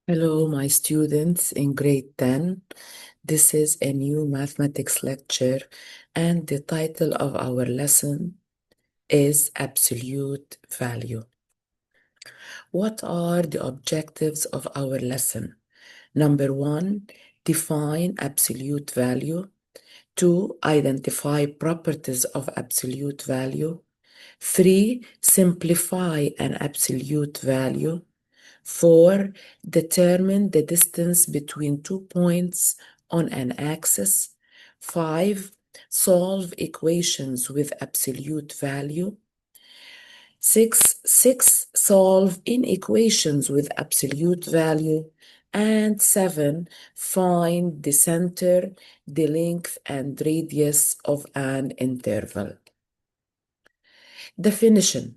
Hello, my students in grade 10. This is a new mathematics lecture, and the title of our lesson is Absolute Value. What are the objectives of our lesson? Number one, define absolute value. Two, identify properties of absolute value. Three, simplify an absolute value. Four, determine the distance between 2 points on an axis. Five, solve equations with absolute value. Six, solve inequations with absolute value. And seven, find the center, the length, and radius of an interval. Definition.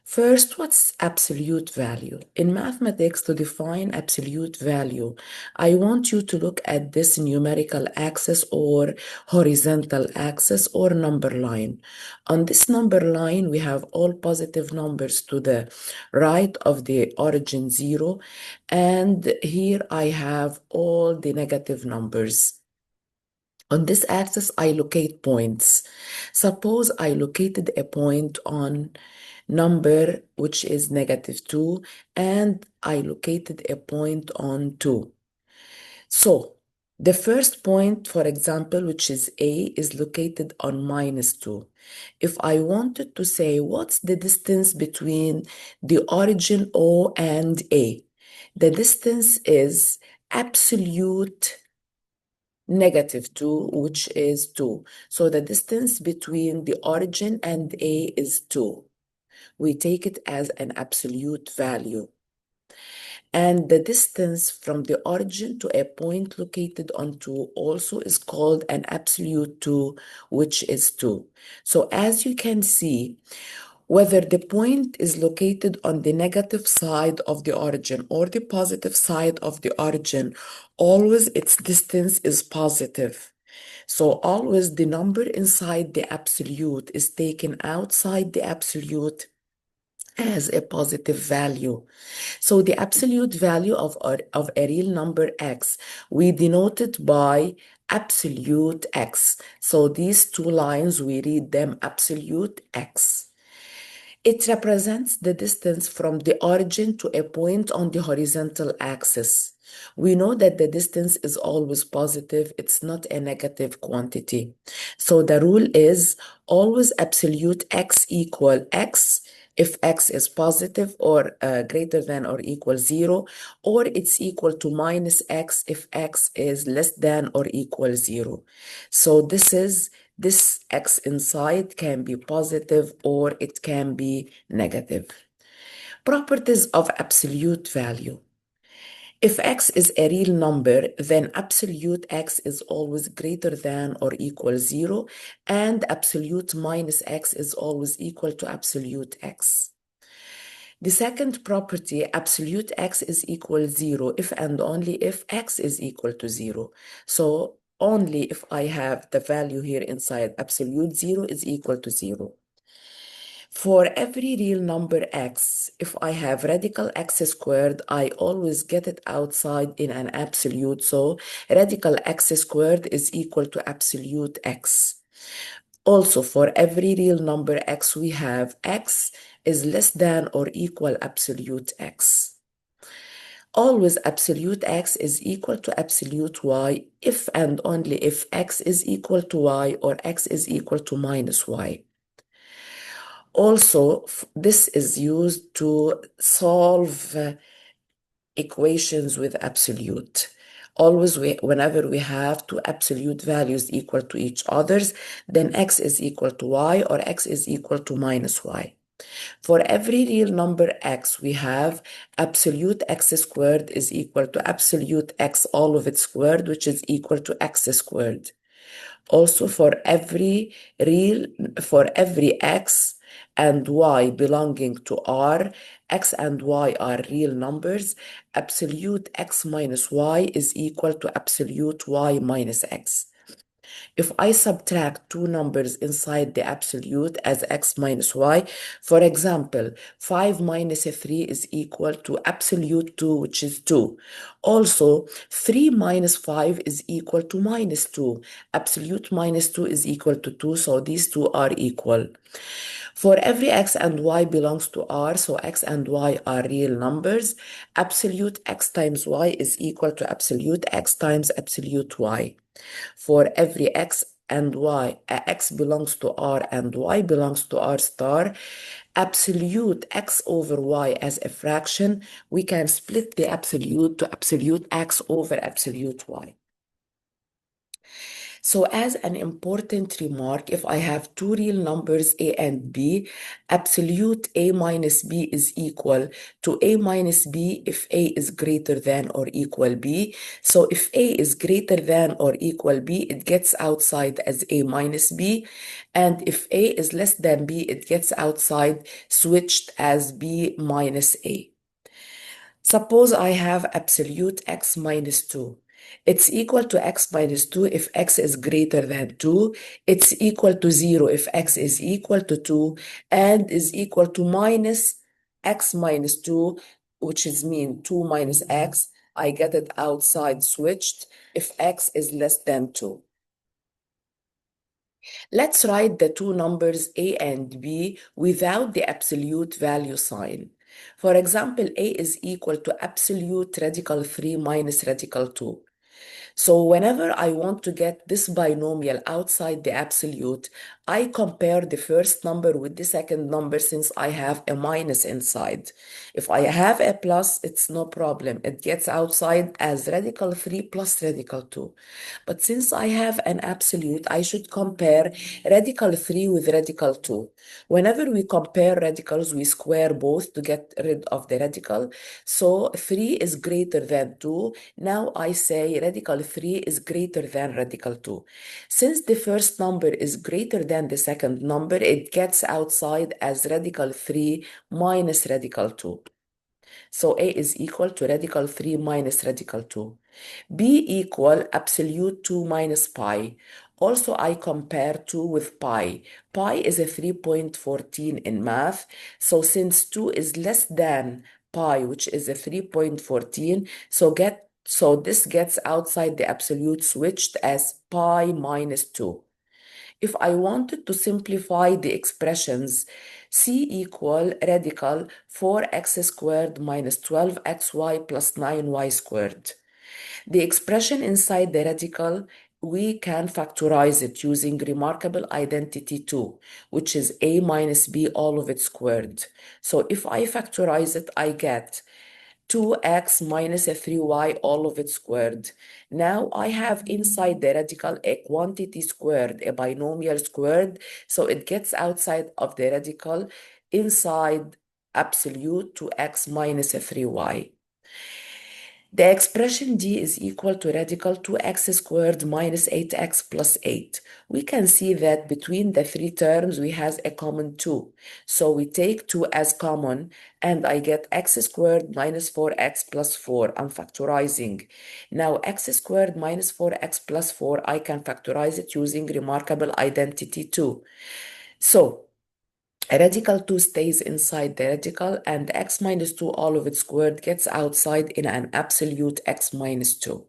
First, what's absolute value? In mathematics, to define absolute value, I want you to look at this numerical axis or horizontal axis or number line. On this number line, we have all positive numbers to the right of the origin 0, and here I have all the negative numbers. On this axis, I locate points. Suppose I located a point on number which is -2, and I located a point on 2. So the first point, for example, which is A, is located on -2. If I wanted to say what's the distance between the origin O and A, the distance is absolute -2, which is 2. So the distance between the origin and A is 2. We take it as an absolute value. And the distance from the origin to a point located on 2 also is called an absolute 2, which is 2. So as you can see, whether the point is located on the negative side of the origin or the positive side of the origin, always its distance is positive. So always the number inside the absolute is taken outside the absolute as a positive value. So the absolute value of a real number x, we denote it by absolute x. So these two lines, we read them absolute x. It represents the distance from the origin to a point on the horizontal axis. We know that the distance is always positive, it's not a negative quantity. So the rule is always absolute x equal x if x is positive or greater than or equal 0, or it's equal to minus x if x is less than or equal 0. So this x inside can be positive or it can be negative. Properties of absolute value. If x is a real number, then absolute x is always greater than or equal 0, and absolute minus x is always equal to absolute x. The second property, absolute x is equal 0 if and only if x is equal to 0. So only if I have the value here inside, absolute 0 is equal to 0. For every real number x, if I have radical x squared, I always get it outside in an absolute. So radical x squared is equal to absolute x. Also, for every real number x, we have x is less than or equal absolute x. Always absolute x is equal to absolute y if and only if x is equal to y or x is equal to minus y. Also, this is used to solve equations with absolute. Always, whenever we have two absolute values equal to each others, then x is equal to y or x is equal to minus y. For every real number x, we have absolute x squared is equal to absolute x all of it squared, which is equal to x squared. Also, for every x and y belonging to R, x and y are real numbers, absolute x minus y is equal to absolute y minus x. If I subtract two numbers inside the absolute as x minus y, for example, 5 minus 3 is equal to absolute 2, which is 2. Also, 3 minus 5 is equal to minus 2. Absolute minus 2 is equal to 2, so these two are equal. For every x and y belongs to R, so x and y are real numbers, absolute x times y is equal to absolute x times absolute y. For every x and y, x belongs to R and y belongs to R star, absolute x over y as a fraction, we can split the absolute to absolute x over absolute y. So as an important remark, if I have two real numbers a and b, absolute a minus b is equal to a minus b if a is greater than or equal b. So if a is greater than or equal b, it gets outside as a minus b. And if a is less than b, it gets outside switched as b minus a. Suppose I have absolute x minus 2. It's equal to x minus 2 if x is greater than 2. It's equal to 0 if x is equal to 2 and is equal to minus x minus 2, which is mean 2 minus x. I get it outside switched if x is less than 2. Let's write the two numbers a and b without the absolute value sign. For example, a is equal to absolute radical 3 minus radical 2. So whenever I want to get this binomial outside the absolute, I compare the first number with the second number since I have a minus inside. If I have a plus, it's no problem. It gets outside as radical 3 plus radical 2. But since I have an absolute, I should compare radical 3 with radical 2. Whenever we compare radicals, we square both to get rid of the radical. So 3 is greater than 2. Now I say radical 3 is greater than radical 2. Since the first number is greater than the second number, it gets outside as radical 3 minus radical 2. So A is equal to radical 3 minus radical 2. B equal absolute 2 minus pi. Also, I compare 2 with pi. Pi is a 3.14 in math. So since 2 is less than pi, which is a 3.14, so this gets outside the absolute switched as pi minus 2. If I wanted to simplify the expressions, C equal radical 4x squared minus 12xy plus 9y squared. The expression inside the radical, we can factorize it using remarkable identity 2, which is a minus b all of it squared. So if I factorize it, I get 2x minus a 3y all of it squared. Now I have inside the radical a quantity squared, a binomial squared, so it gets outside of the radical inside absolute 2x minus a 3y. The expression d is equal to radical 2x squared minus 8x plus 8. We can see that between the three terms we have a common 2. So we take 2 as common and I get x squared minus 4x plus 4. I'm factorizing. Now x squared minus 4x plus 4, I can factorize it using remarkable identity 2. So radical 2 stays inside the radical and x minus 2 all of it squared gets outside in an absolute x minus 2.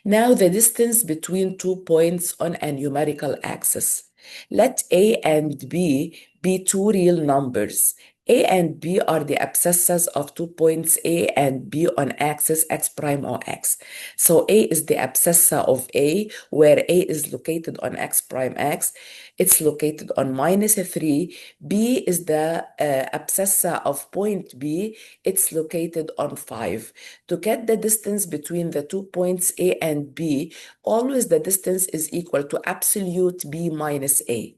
Now the distance between 2 points on a numerical axis. Let a and b be two real numbers. A and b are the abscissas of 2 points a and b on axis x prime or x. So a is the abscissa of a, where a is located on x prime x. It's located on minus 3. B is the abscissa of point b. It's located on 5. To get the distance between the 2 points a and b, always the distance is equal to absolute b minus a.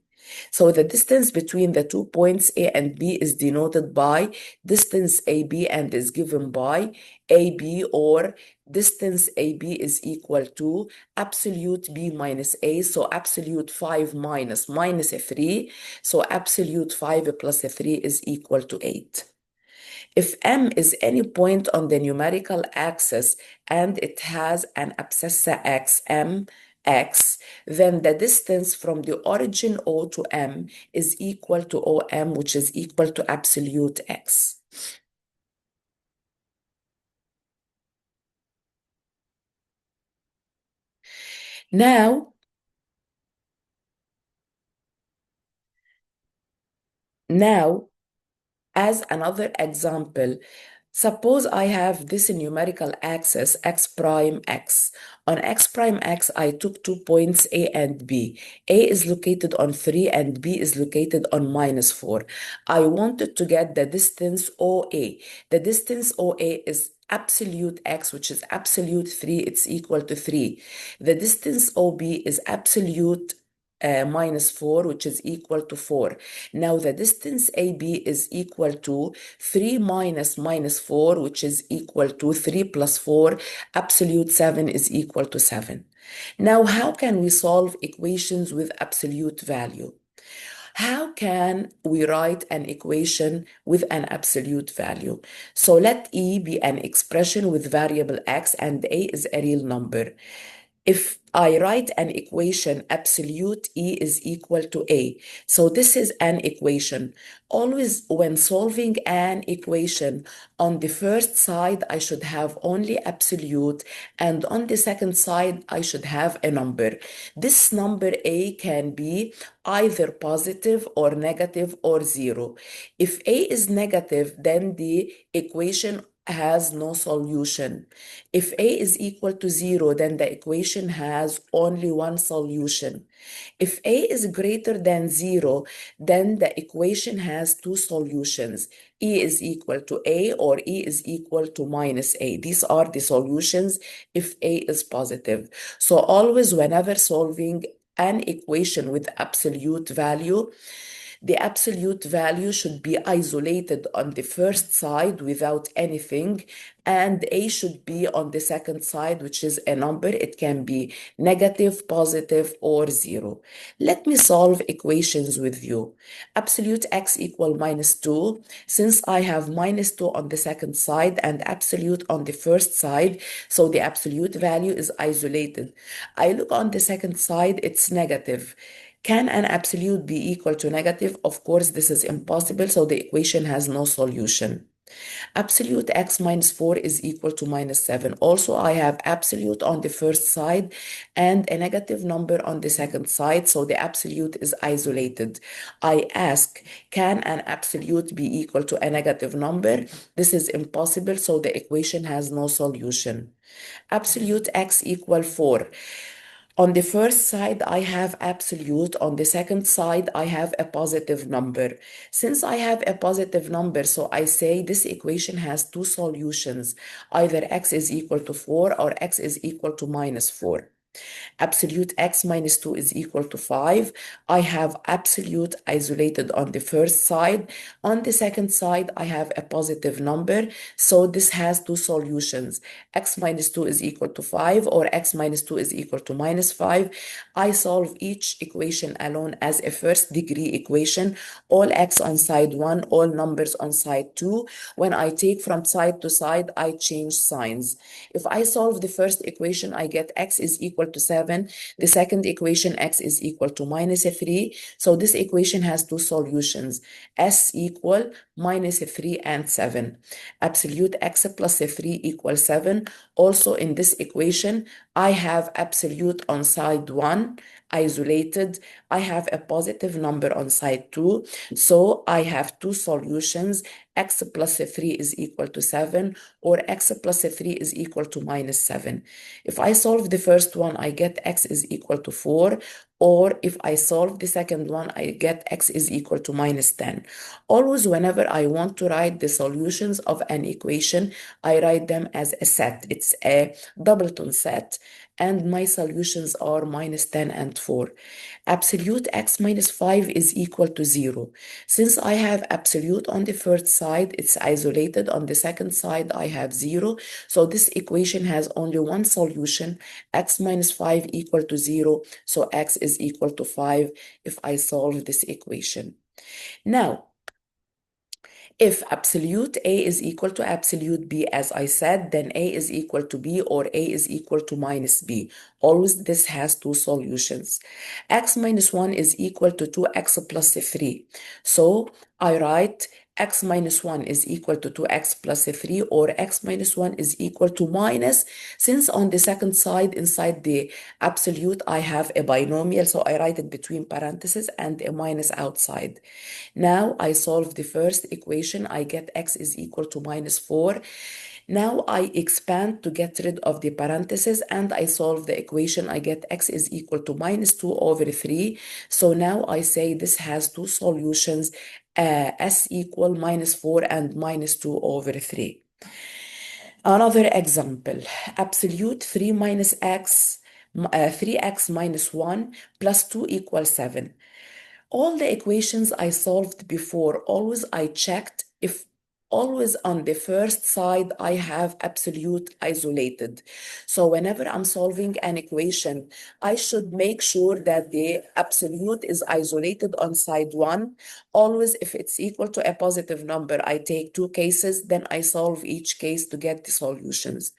So the distance between the 2 points A and B is denoted by distance AB and is given by AB, or distance AB is equal to absolute B minus A. So absolute 5 minus 3. So absolute 5 plus 3 is equal to 8. If M is any point on the numerical axis and it has an abscissa x, M, x, then the distance from the origin O to M is equal to OM, which is equal to absolute x. Now, now, as another example, suppose I have this numerical axis x prime x. On x prime x, I took 2 points A and B. A is located on 3 and B is located on -4. I wanted to get the distance OA. The distance OA is absolute x, which is absolute 3, it's equal to 3. The distance OB is absolute -4, which is equal to 4. Now the distance AB is equal to 3 minus -4, which is equal to 3 plus 4. Absolute 7 is equal to 7. Now, how can we solve equations with absolute value? How can we write an equation with an absolute value? So let E be an expression with variable x and A is a real number. If I write an equation, absolute E is equal to A. So this is an equation. Always when solving an equation, on the first side, I should have only absolute, and on the second side, I should have a number. This number A can be either positive or negative or 0. If A is negative, then the equation has no solution. If A is equal to 0, then the equation has only one solution. If A is greater than 0, then the equation has two solutions. E is equal to A or E is equal to -A. These are the solutions if A is positive. So always whenever solving an equation with absolute value, the absolute value should be isolated on the first side without anything, and A should be on the second side, which is a number. It can be negative, positive, or 0. Let me solve equations with you. Absolute x equal -2. Since I have -2 on the second side and absolute on the first side, so the absolute value is isolated. I look on the second side, it's negative. Can an absolute be equal to negative? Of course, this is impossible, so the equation has no solution. Absolute x -4 is equal to -7. Also, I have absolute on the first side and a negative number on the second side, so the absolute is isolated. I ask, can an absolute be equal to a negative number? This is impossible, so the equation has no solution. Absolute x equal 4. On the first side, I have absolute. On the second side, I have a positive number. Since I have a positive number, so I say this equation has two solutions. Either x is equal to 4 or x is equal to -4. Absolute x -2 is equal to 5. I have absolute isolated on the first side. On the second side, I have a positive number. So this has two solutions. X -2 is equal to 5 or x -2 is equal to -5. I solve each equation alone as a first degree equation. All x on side 1, all numbers on side 2. When I take from side to side, I change signs. If I solve the first equation, I get x is equal to 7. The second equation, x is equal to -3. So this equation has two solutions. S equal -3 and 7. Absolute x plus 3 equals 7. Also in this equation, I have absolute on side 1, isolated. I have a positive number on side 2. So I have two solutions. X plus 3 is equal to 7, or x plus 3 is equal to -7. If I solve the first one, I get x is equal to 4, or if I solve the second one, I get x is equal to -10. Always, whenever I want to write the solutions of an equation, I write them as a set. It's a doubleton set, and my solutions are -10 and 4. Absolute x -5 is equal to 0. Since I have absolute on the first side, it's isolated. On the second side, I have 0. So this equation has only one solution, x -5 equal to 0. So x is equal to 5 if I solve this equation. Now, If absolute A is equal to absolute B, as I said, then A is equal to B or A is equal to minus B. Always this has two solutions. X minus 1 is equal to 2x plus 3. So I write x minus 1 is equal to 2x plus 3, or x minus 1 is equal to minus, since on the second side inside the absolute I have a binomial, so I write it between parentheses and a minus outside. Now I solve the first equation, I get x is equal to minus 4. Now I expand to get rid of the parentheses and I solve the equation. I get x is equal to minus 2 over 3. So now I say this has two solutions, s equal minus 4 and minus 2 over 3. Another example, absolute 3 minus x, 3x minus 1 plus 2 equals 7. All the equations I solved before, always I checked if always on the first side I have absolute isolated. So whenever I'm solving an equation, I should make sure that the absolute is isolated on side 1. Always if it's equal to a positive number, I take two cases, then I solve each case to get the solutions.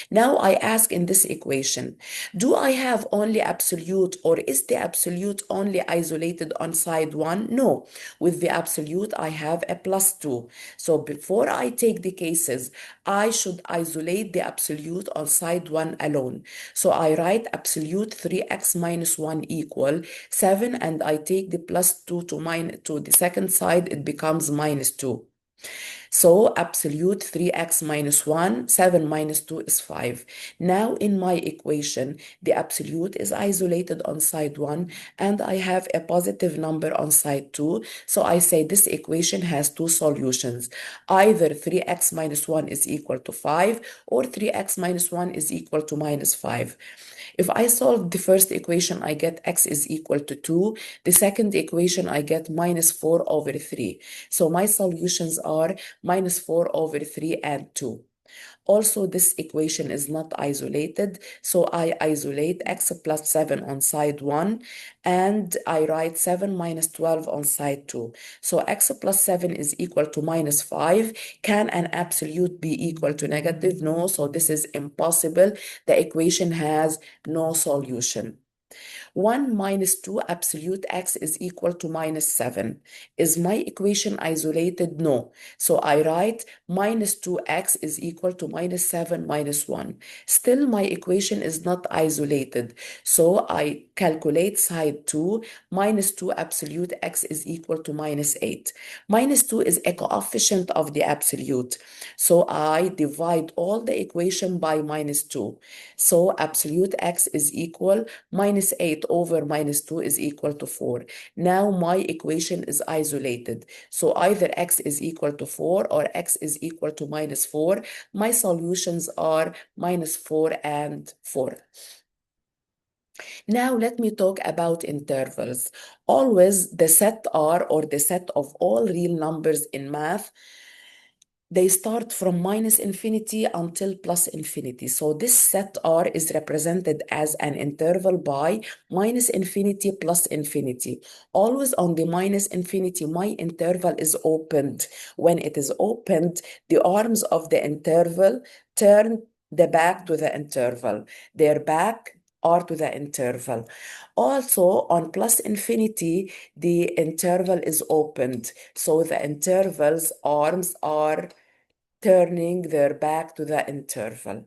Now I ask in this equation, do I have only absolute, or is the absolute only isolated on side 1? No, with the absolute I have a plus 2. So before I take the cases, I should isolate the absolute on side 1 alone. So I write absolute 3x minus 1 equal 7, and I take the plus 2 to the second side, it becomes minus 2. So absolute 3x minus 1, 7 minus 2 is 5. Now in my equation, the absolute is isolated on side 1 and I have a positive number on side 2. So I say this equation has two solutions. Either 3x minus 1 is equal to 5 or 3x minus 1 is equal to minus 5. If I solve the first equation, I get x is equal to 2. The second equation, I get minus 4 over 3. So my solutions are minus 4 over 3 and 2. Also, this equation is not isolated, so I isolate x plus 7 on side 1, and I write 7 minus 12 on side 2. So x plus 7 is equal to minus 5. Can an absolute be equal to negative? No, so this is impossible. The equation has no solution. 1 minus 2 absolute x is equal to minus 7. Is my equation isolated? No. So I write minus 2x is equal to minus 7 minus 1. Still, my equation is not isolated. So I calculate side 2. Minus 2 absolute x is equal to minus 8. Minus 2 is a coefficient of the absolute. So I divide all the equation by minus 2. So absolute x is equal minus 8 over minus 2 is equal to 4. Now my equation is isolated. So either x is equal to 4 or x is equal to minus 4. My solutions are minus 4 and 4. Now let me talk about intervals. Always the set R, or the set of all real numbers in math, they start from minus infinity until plus infinity. So this set R is represented as an interval by minus infinity plus infinity. Always on the minus infinity, my interval is opened. When it is opened, the arms of the interval turn the back to the interval. Their back are to the interval. Also, on plus infinity, the interval is opened. So the interval's arms are turning their back to the interval.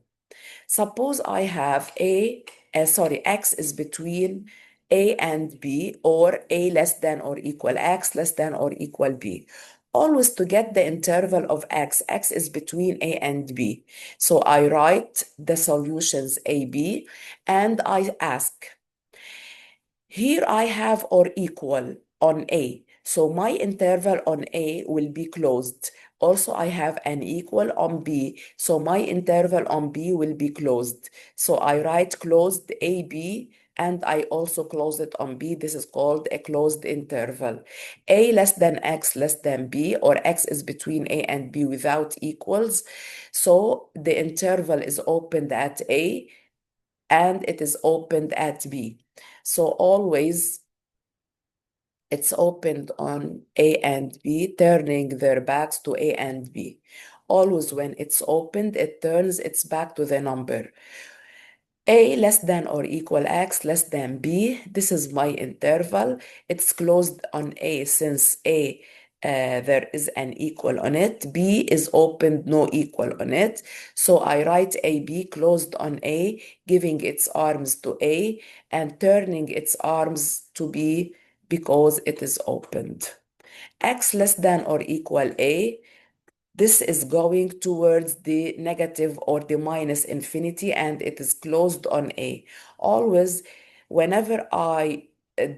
Suppose I have x is between a and b, or a less than or equal x less than or equal b. Always to get the interval of x is between a and b. So I write the solutions a, b, and I ask, here I have or equal on A. So my interval on A will be closed. Also, I have an equal on B. So my interval on B will be closed. So I write closed AB, and I also close it on B. This is called a closed interval. A less than X less than B, or X is between A and B without equals. So the interval is opened at A and it is opened at B. So always It's opened on A and B, turning their backs to A and B. Always when it's opened, it turns its back to the number. A less than or equal X less than B. This is my interval. It's closed on A since A there is an equal on it. B is opened, no equal on it. So I write AB closed on A, giving its arms to A and turning its arms to B because it is opened. X less than or equal A, this is going towards the negative or the minus infinity, and it is closed on A. Always, whenever I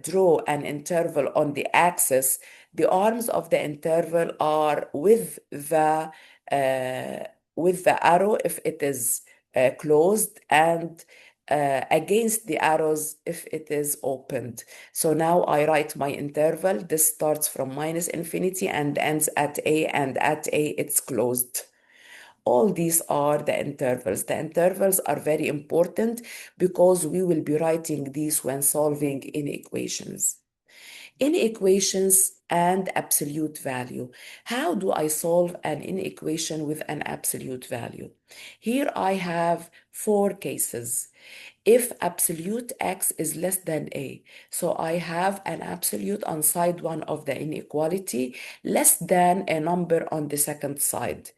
draw an interval on the axis, the arms of the interval are with the arrow if it is closed, and against the arrows if it is opened. So now I write my interval. This starts from minus infinity and ends at A, and at A it's closed. All these are the intervals. The intervals are very important because we will be writing these when solving inequations. Inequations and absolute value. How do I solve an inequation with an absolute value? Here I have four cases. If absolute X is less than A, so I have an absolute on side one of the inequality less than a number on the second side.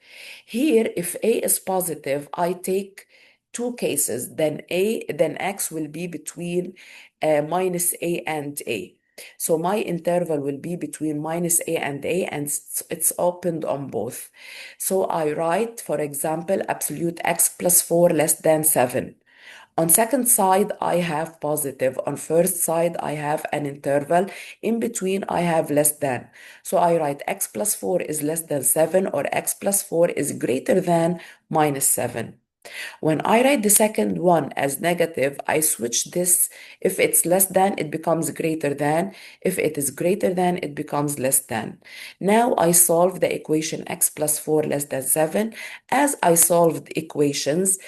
Here, if A is positive, I take two cases, then X will be between minus A and A. So my interval will be between minus A, and it's opened on both. So I write, for example, absolute X plus 4 less than 7. On second side, I have positive. On first side, I have an interval. In between, I have less than. So I write X plus 4 is less than 7, or X plus 4 is greater than minus 7. When I write the second one as negative, I switch this. If it's less than, it becomes greater than. If it is greater than, it becomes less than. Now I solve the equation X plus 4 less than 7 as I solved equations.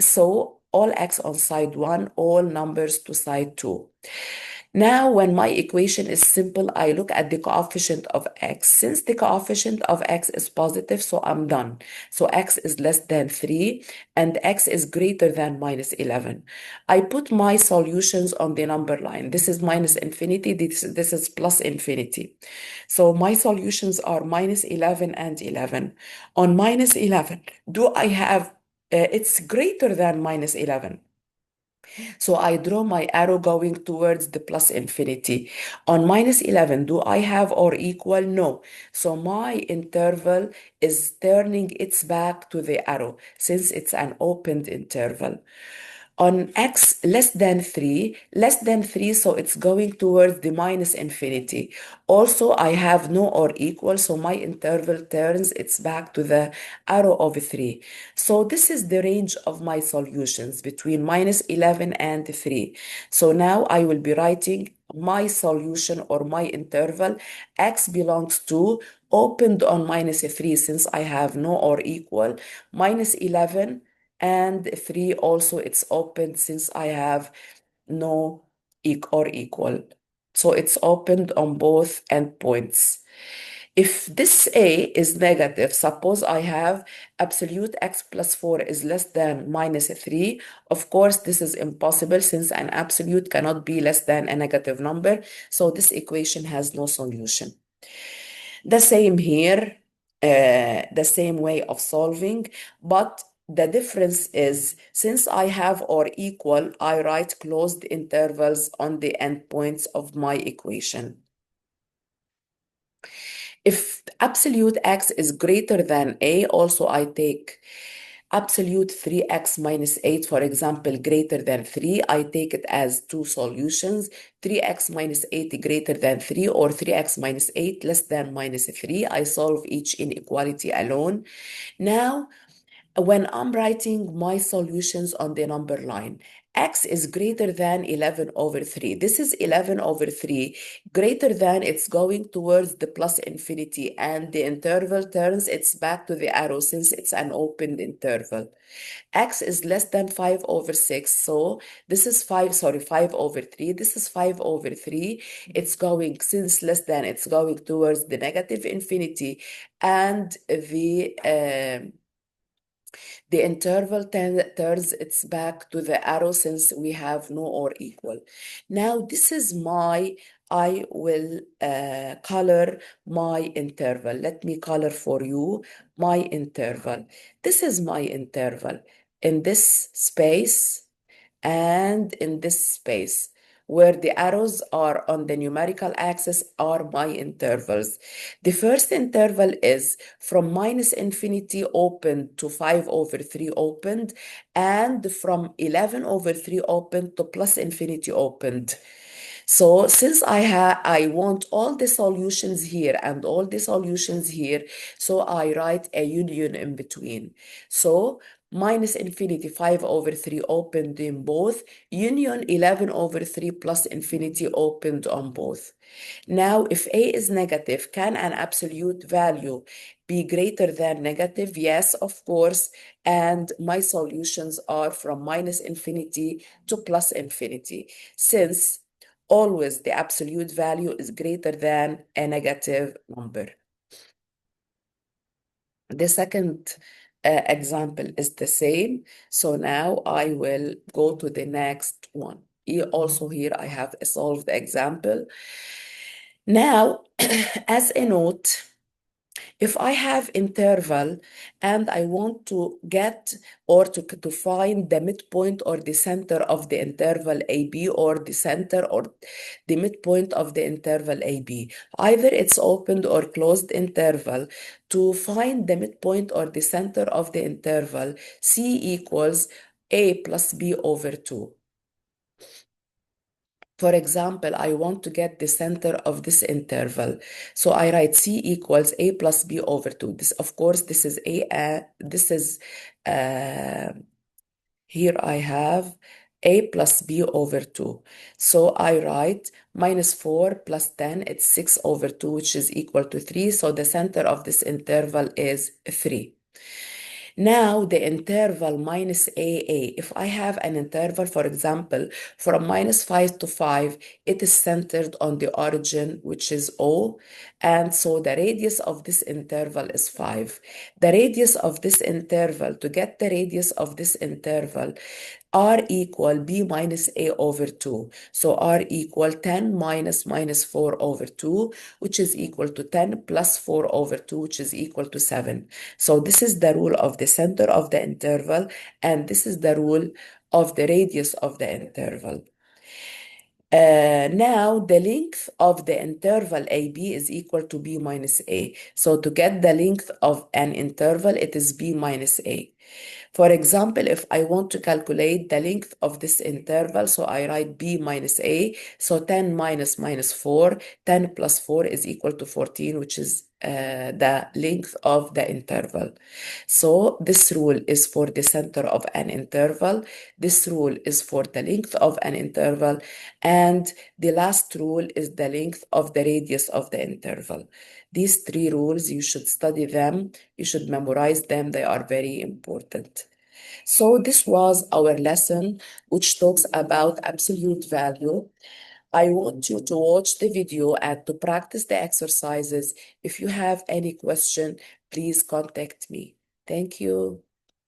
So all X on side 1, all numbers to side 2. Now, when my equation is simple, I look at the coefficient of X. Since the coefficient of X is positive, so I'm done. So X is less than 3 and X is greater than minus 11. I put my solutions on the number line. This is minus infinity, this is plus infinity. So my solutions are minus 11 and 11. On minus 11, do I have, it's greater than minus 11. So I draw my arrow going towards the plus infinity. On minus 11, do I have or equal? No. So my interval is turning its back to the arrow since it's an opened interval. On X less than 3, so it's going towards the minus infinity. Also, I have no or equal, so my interval turns its back to the arrow of 3. So this is the range of my solutions between minus 11 and 3. So now I will be writing my solution or my interval. X belongs to opened on minus 3 since I have no or equal, minus 11, and 3 also it's opened since I have no or equal. So it's opened on both endpoints. If this A is negative, suppose I have absolute X plus 4 is less than minus 3. Of course, this is impossible since an absolute cannot be less than a negative number. So this equation has no solution. The same here, the same way of solving, but the difference is since I have or equal, I write closed intervals on the endpoints of my equation. If absolute X is greater than A, also I take absolute 3x minus 8, for example, greater than 3. I take it as two solutions, 3x minus 8 greater than 3 or 3x minus 8 less than minus 3. I solve each inequality alone. Now, when I'm writing my solutions on the number line, X is greater than 11 over 3. This is 11 over 3. Greater than, it's going towards the plus infinity, and the interval turns its back to the arrow since it's an open interval. X is less than 5 over 6. So this is 5 over 3. This is 5 over 3. It's going, since less than, it's going towards the negative infinity, and the interval turns its back to the arrow since we have no or equal. Now this is I will color my interval. Let me color for you my interval. This is my interval in this space and in this space, where the arrows are on the numerical axis are my intervals. The first interval is from minus infinity opened to 5 over 3 opened, and from 11 over 3 opened to plus infinity opened. So since I want all the solutions here and all the solutions here, so I write a union in between. So minus infinity 5 over 3 opened in both, union 11 over 3 plus infinity opened on both. Now, if A is negative, can an absolute value be greater than negative? Yes, of course. And my solutions are from minus infinity to plus infinity, since always the absolute value is greater than a negative number. The second example is the same. So now I will go to the next one. Also here I have a solved example. Now, as a note, if I have interval and I want to get or to find the midpoint or the center of the interval AB, or the center or the midpoint of the interval AB, either it's opened or closed interval, to find the midpoint or the center of the interval, C equals A plus B over 2. For example, I want to get the center of this interval. So I write C equals A plus B over 2. This, of course, this is uh, here I have A plus B over 2. So I write minus 4 plus 10, it's 6 over 2, which is equal to 3. So the center of this interval is 3. Now the interval minus AA, if I have an interval, for example, from minus 5 to 5, it is centered on the origin, which is O, and so the radius of this interval is 5. The radius of this interval, to get the radius of this interval, R equal B minus A over 2. So R equal 10 minus 4 over 2, which is equal to 10 plus 4 over 2, which is equal to 7. So this is the rule of the center of the interval, and this is the rule of the radius of the interval. Now the length of the interval AB is equal to B minus A. So to get the length of an interval, it is B minus A. For example, if I want to calculate the length of this interval, so I write B minus A, so 10 minus 4, 10 plus 4 is equal to 14, which is the length of the interval. So this rule is for the center of an interval, this rule is for the length of an interval, and the last rule is the length of the radius of the interval. These three rules, you should study them, you should memorize them, they are very important. So this was our lesson, which talks about absolute value. I want you to watch the video and to practice the exercises. If you have any question, please contact me. Thank you.